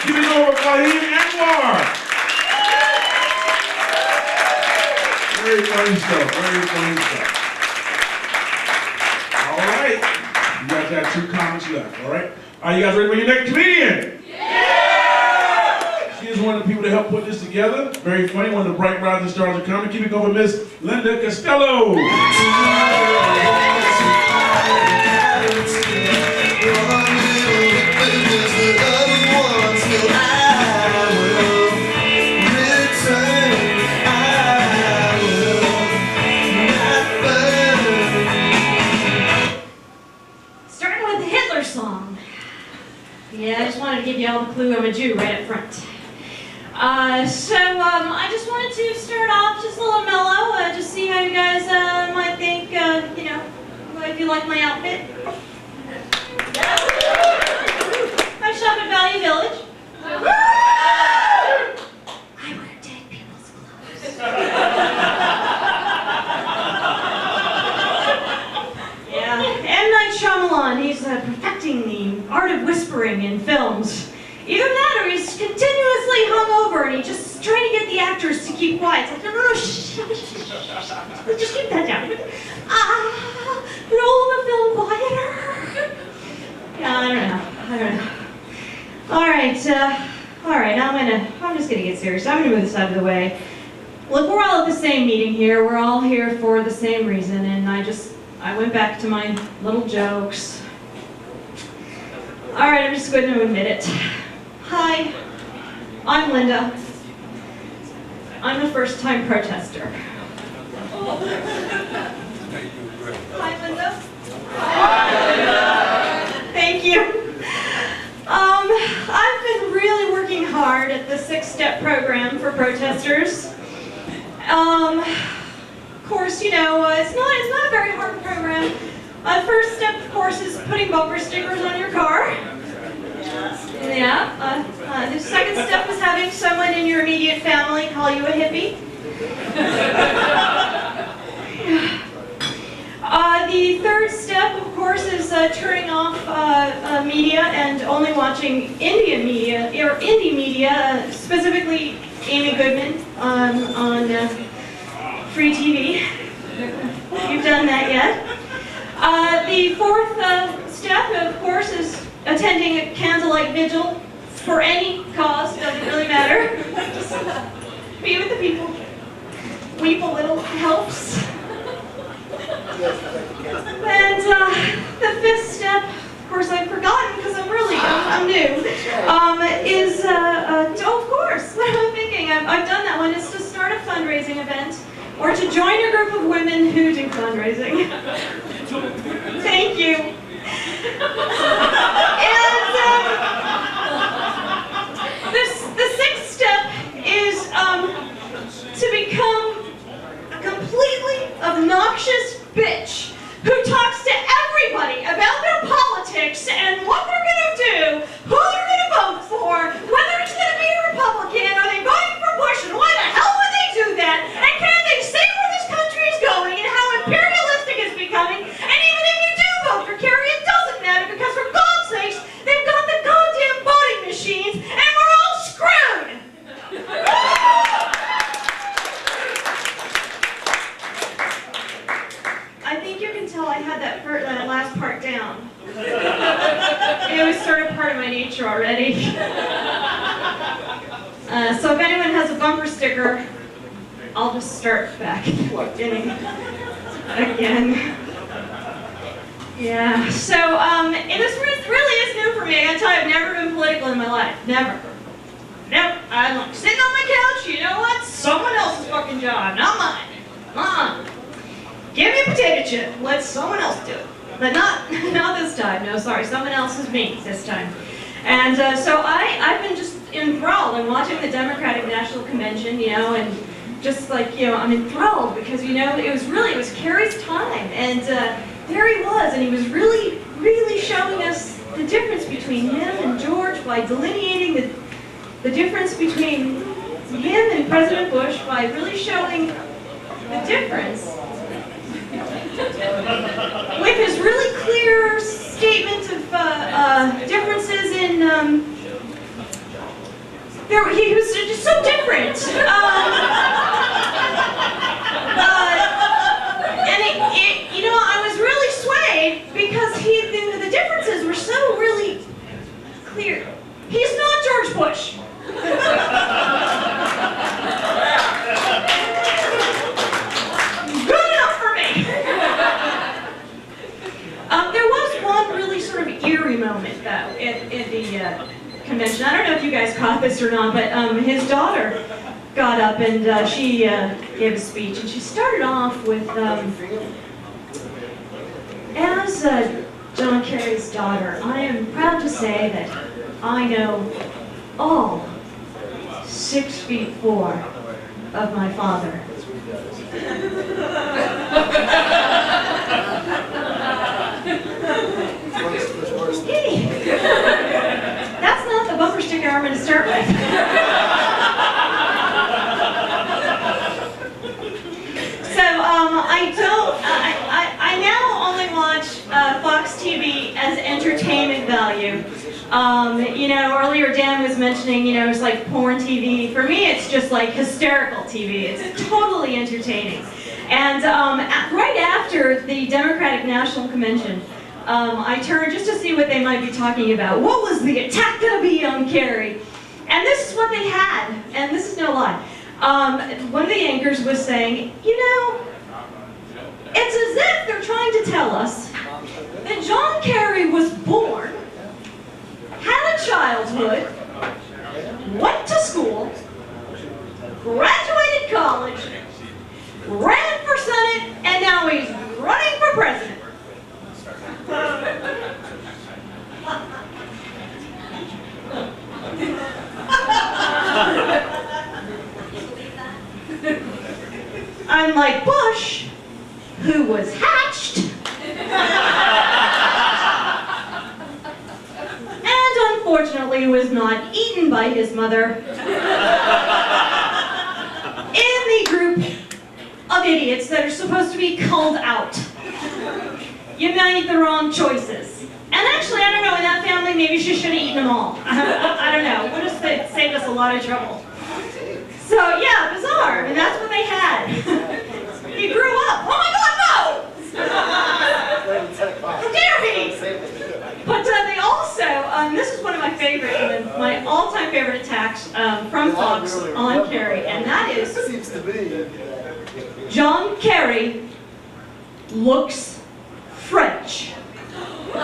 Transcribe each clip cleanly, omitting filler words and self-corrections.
Give it over for him and more. Very funny stuff, very funny stuff. All right, you guys got 2 comments left, all right? Are you guys ready for your next comedian? Yeah! She is one of the people that helped put this together. Very funny, one of the bright rising stars of comedy. Keep it going, Miss Linda Costello. Yeah, I just wanted to give you all the clue I'm a Jew right up front. I just wanted to start off just a little mellow, just see how you guys might think, you know, if you like my outfit. I shop at Value Village. I wear dead people's clothes. Yeah, M. Night Shyamalan, he's perfecting the art of whispering in films. Either that or he's continuously hungover and he's just trying to get the actors to keep quiet. It's like, no, shh, just keep that down. Roll the film quieter. Yeah, I don't know. All right, I'm just gonna get serious. I'm gonna move this out of the way. Look, we're all at the same meeting here. We're all here for the same reason, and I went back to my little jokes. All right, I'm just going to admit it. Hi, I'm Linda. I'm a first-time protester. Hi, Linda. Hi, Linda. Thank you. I've been really working hard at the 6-step program for protesters. Of course, you know, it's not a very hard program. First step, of course, is putting bumper stickers on your car. Yeah. The second step is having someone in your immediate family call you a hippie. The third step, of course, is turning off media and only watching Indian media, or indie media, specifically Amy Goodman on free TV. You've done that yet? The fourth step, of course, is attending a candlelight vigil for any cause, doesn't really matter. Just be with the people. Weep a little helps. And the fifth step, of course I've forgotten because I'm new, is, of course, what am I thinking? I've done that one, is to start a fundraising event or to join a group of women who do fundraising. Thank you. And the sixth step is to become a completely obnoxious bitch who talks to everybody about their politics and what they're going to do, who they're going to vote for, whether it's going to be a Republican, are they voting for Bush, and why the hell would they do that, and can they say where this country is going and how imperialistic it's becoming, and even if you do vote for Kerry, it doesn't matter because for God's sakes, they've got the goddamn voting machines and we're all screwed! I think you can tell I had that last part down. It was sort of part of my nature already. So if anyone has a bumper sticker, I'll just start back at the beginning again. Yeah, so this really is new for me. I gotta tell you, I've never been political in my life. Never. I'm like sitting on my couch, you know what? Someone else's fucking job, not mine. Give me a potato chip. Let someone else do it. But not this time. No, sorry. Someone else is me this time. And so I've been just enthralled. I'm watching the Democratic National Convention, you know, and just like, you know, I'm enthralled because, you know, it was Kerry's time. And there he was, and he was really, really showing us the difference between him and George by delineating the difference between him and President Bush by really showing the difference with his really clear statement of differences in he was just so different. And you know, I was really swayed because the differences were so really clear. He's not George Bush. Good enough for me. There was one really sort of eerie moment, though, at the convention. I don't know if you guys caught this or not, but his daughter got up and she gave a speech, and she started off with, as John Kerry's daughter, I am proud to say that I know all 6'4" of my father. That's not the bumper sticker I'm going to start with. So I now only watch Fox TV as entertainment value. You know, earlier Dan was mentioning, you know, it's like porn TV. For me, it's just like hysterical TV. It's totally entertaining. And right after the Democratic National Convention, I turned just to see what they might be talking about. What was the attack going to be on Kerry? And this is what they had, and this is no lie. One of the anchors was saying, you know, it's as if they're trying to tell us that John Kerry was born, had a childhood, went to school, graduated college, ran for Senate, and now he's running for president. Unlike Bush, who was hatched, and unfortunately was not eaten by his mother, in the group of idiots that are supposed to be culled out. You made the wrong choices. And actually, I don't know, in that family, maybe she should have eaten them all. I don't know. Would have saved us a lot of trouble. So, yeah, bizarre. I mean, that's what they had. He grew up. Oh my God, no! How dare he! But they also, this is one of my favorite, my all-time favorite attacks from Fox on Kerry, and that is John Kerry looks French. I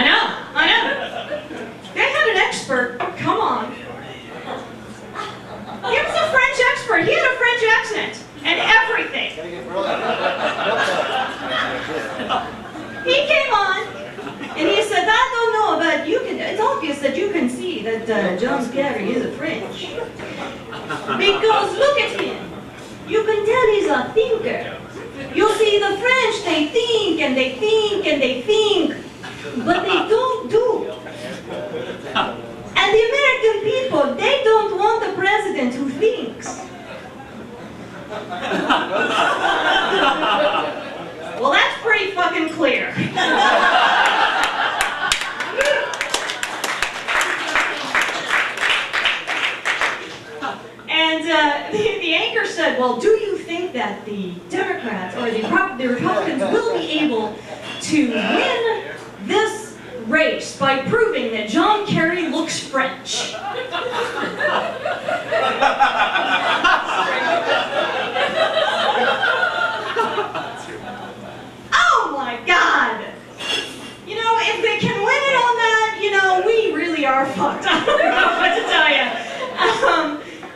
know. They had an expert, come on. He was a French expert. He had a French accent and everything. He came on and he said, I don't know, but it's obvious that you can see that John Kerry is a French. Because look at him. You can tell he's a thinker. You see, the French, they think and they think and they think, but they don't do. And the American people, they don't want a president who thinks. Well, that's pretty fucking clear. And the anchor said, well, do you think that the Democrats or the Republicans will be able to win this race by proving that John Kerry looks French? Oh my God! You know, if they can win it on that, you know, we really are fucked. I don't know what to tell you.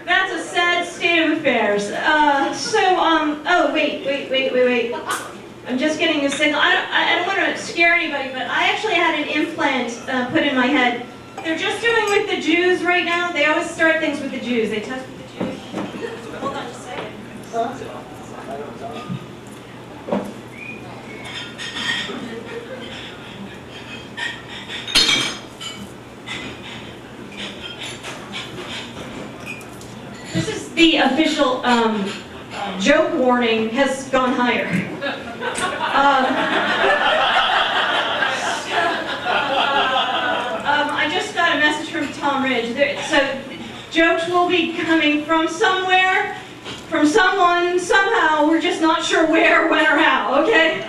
That's a sad state of affairs. Oh, wait. I'm just getting a signal. I don't want to scare anybody, but I actually had an implant put in my head. They're just doing with the Jews right now. They always start things with the Jews. They test with the Jews. Hold on just a second. This is the official joke warning has gone higher. I just got a message from Tom. Palm Ridge. So jokes will be coming from somewhere, from someone, somehow. We're just not sure where, when, or how, okay?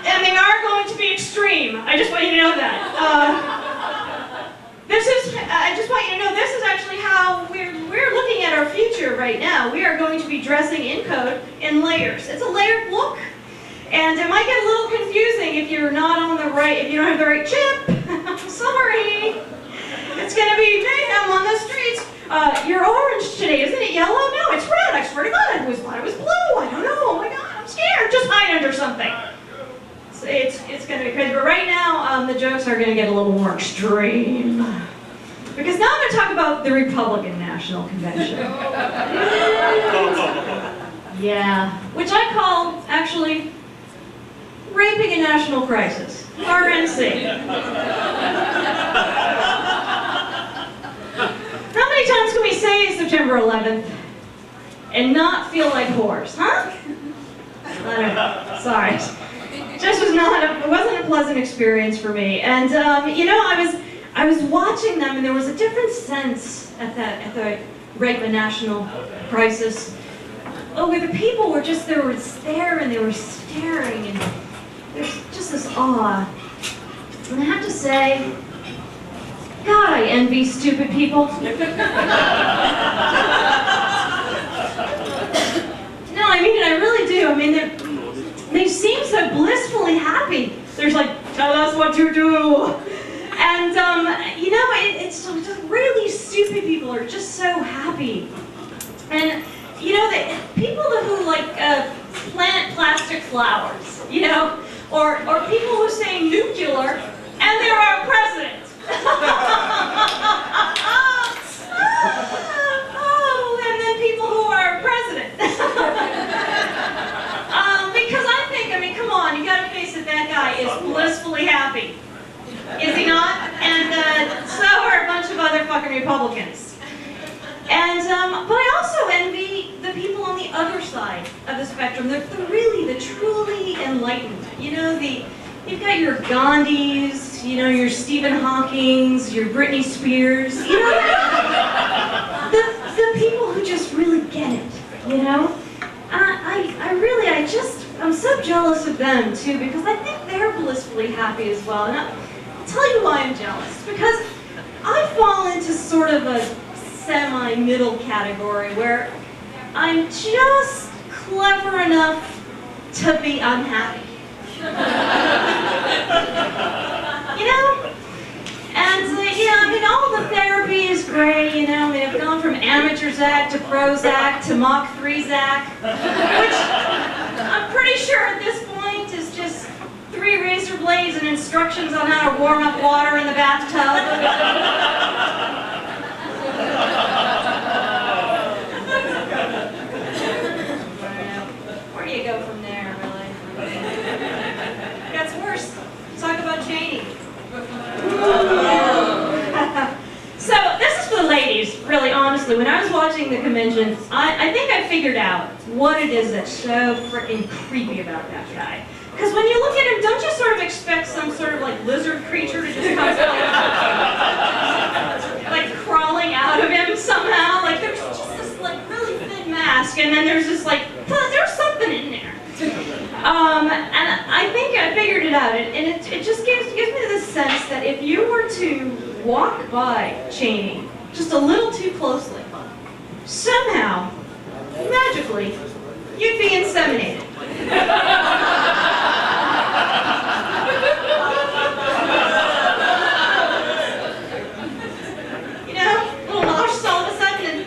And they are going to be extreme. I just want you to know that. I just want you to know this is actually how we're looking at our future right now. We are going to be dressing in code in layers. It's a layered look. And it might get a little confusing if you're not on the right, if you don't have the right chip. I'm sorry. It's going to be mayhem on the streets. You're orange today, isn't it yellow? No, it's red. I swear to God, I thought it was blue. I don't know. Oh my God, I'm scared. Just hide under something. It's going to be crazy. But right now, the jokes are going to get a little more extreme. Because now I'm going to talk about the Republican National Convention. Yeah. Which I call, actually, Raping a National Crisis. RNC. How many times can we say September 11th and not feel like whores, huh? I don't know. Sorry. Just it wasn't a pleasant experience for me. And you know, I was watching them, and there was a different sense at the Raping a National Crisis. Oh, where the people were just there and they were staring, and there's just this awe. And I have to say, God, I envy stupid people. No, I mean it, I really do. I mean, they seem so blissfully happy. They're like, tell us what to do. And, you know, it's just really stupid people are just so happy. And, you know, people who, like, plant plastic flowers, you know, or people who say nuclear, and they're our president. Oh, and then people who are president. Because I mean, come on, you gotta face it, that guy is blissfully happy. Is he not? And so are a bunch of other fucking Republicans. And, but I also envy the people on the other side of the spectrum, the truly enlightened. You know, you've got your Gandhis, you know, your Stephen Hawkings, your Britney Spears, you know, the people who just really get it, you know? I'm so jealous of them too, because I think they're blissfully happy as well. And I'll tell you why I'm jealous, because I fall into sort of a semi-middle category where I'm just clever enough to be unhappy. You know? And, yeah, I mean, all the therapy is great, you know? I mean, I've gone from amateur Zach to pro Zach to Mach 3 Zach, which I'm pretty sure at this point is just 3 razor blades and instructions on how to warm up water in the bathtub. Where do you go from there, really? It gets worse. Talk about Cheney. So, this is for the ladies, really, honestly. When I was watching the convention, I think I figured out what it is that's so freaking creepy about that guy. Because when you look at him, don't you sort of expect some sort of, like, lizard creature to just come like crawling out of him somehow? Like, there's just this, like, really thin mask, and then there's this, like, there's something in there. And I think I figured it out, and it just gives me this sense that if you were to walk by Cheney just a little too closely, somehow, magically, you'd be inseminated. You know, little nauseous all of a sudden,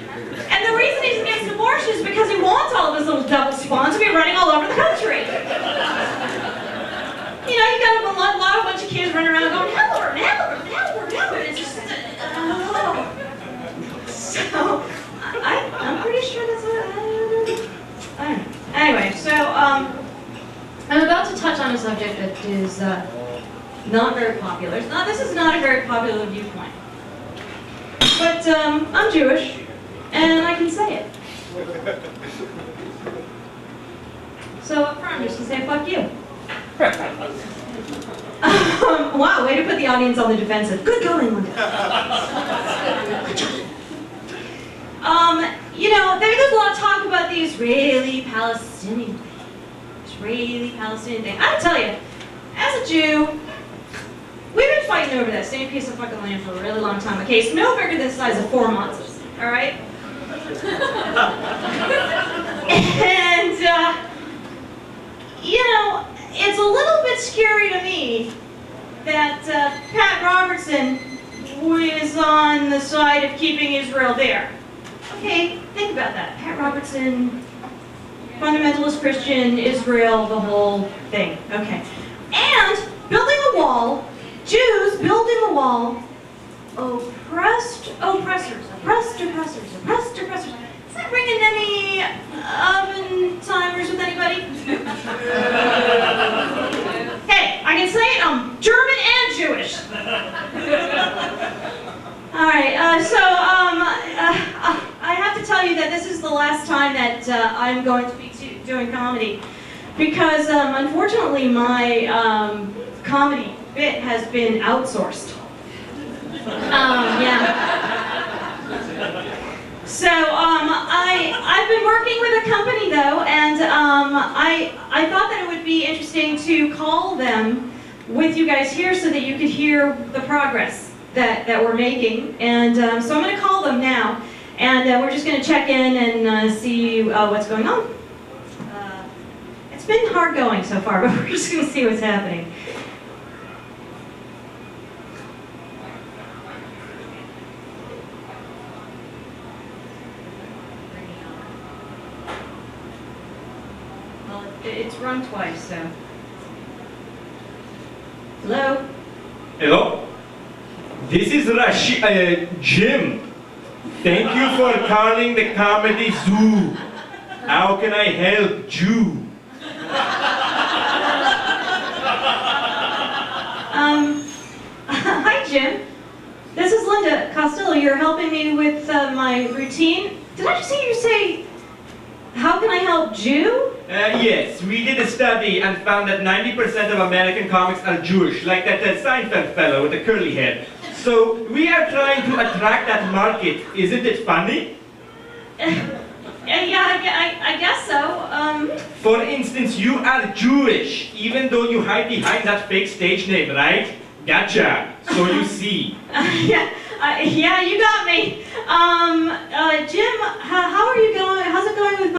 and the reason he's against abortion is because he wants all of his little double spawns to be running all over the country. You know, you got a bunch of kids running around going, Halliburton, Halliburton, Halliburton, Halliburton. It's just, so, I'm pretty sure that's what, I don't know. Anyway, so, I'm about to touch on a subject that is not very popular. This is not a very popular viewpoint. But I'm Jewish, and I can say it. So up front, I'm just going to say, fuck you. Wow, way to put the audience on the defensive. Good going, Linda. You know, there's a lot of talk about the Israeli-Palestinian thing. Israeli-Palestinian thing. I gotta tell you, as a Jew, we've been fighting over that same piece of fucking land for a really long time. A case no bigger than the size of 4 months. All right? And, you know, it's a little bit scary to me that Pat Robertson is on the side of keeping Israel there. Okay, think about that. Pat Robertson, fundamentalist Christian, Israel, the whole thing. Okay. And building a wall, Jews building a wall, oppressed oppressors, oppressed oppressors, oppressed oppressors. Is that ringing any oven timers with anybody? Hey, I can say it, I'm German and Jewish. All right, I have to tell you that this is the last time that I'm going to be doing comedy, because unfortunately my comedy bit has been outsourced. Yeah. So I've been working with a company though, and I thought that it would be interesting to call them with you guys here so that you could hear the progress that we're making. And so I'm going to call them now, and we're just going to check in and see what's going on. It's been hard going so far, but we're just going to see what's happening. Well, it's rung twice, so. Hello? Hello? This is Jim. Thank you for calling the comedy zoo. How can I help you? Hi Jim. This is Linda Costello. You're helping me with my routine. Did I just hear you say, how can I help Jew? Yes, we did a study and found that 90% of American comics are Jewish, like that Seinfeld fellow with the curly hair. So we are trying to attract that market. Isn't it funny? Yeah, I guess so. For instance, you are Jewish, even though you hide behind that fake stage name, right? Gotcha. So you see. Yeah, you got me. Jim, how are you going? How's it going with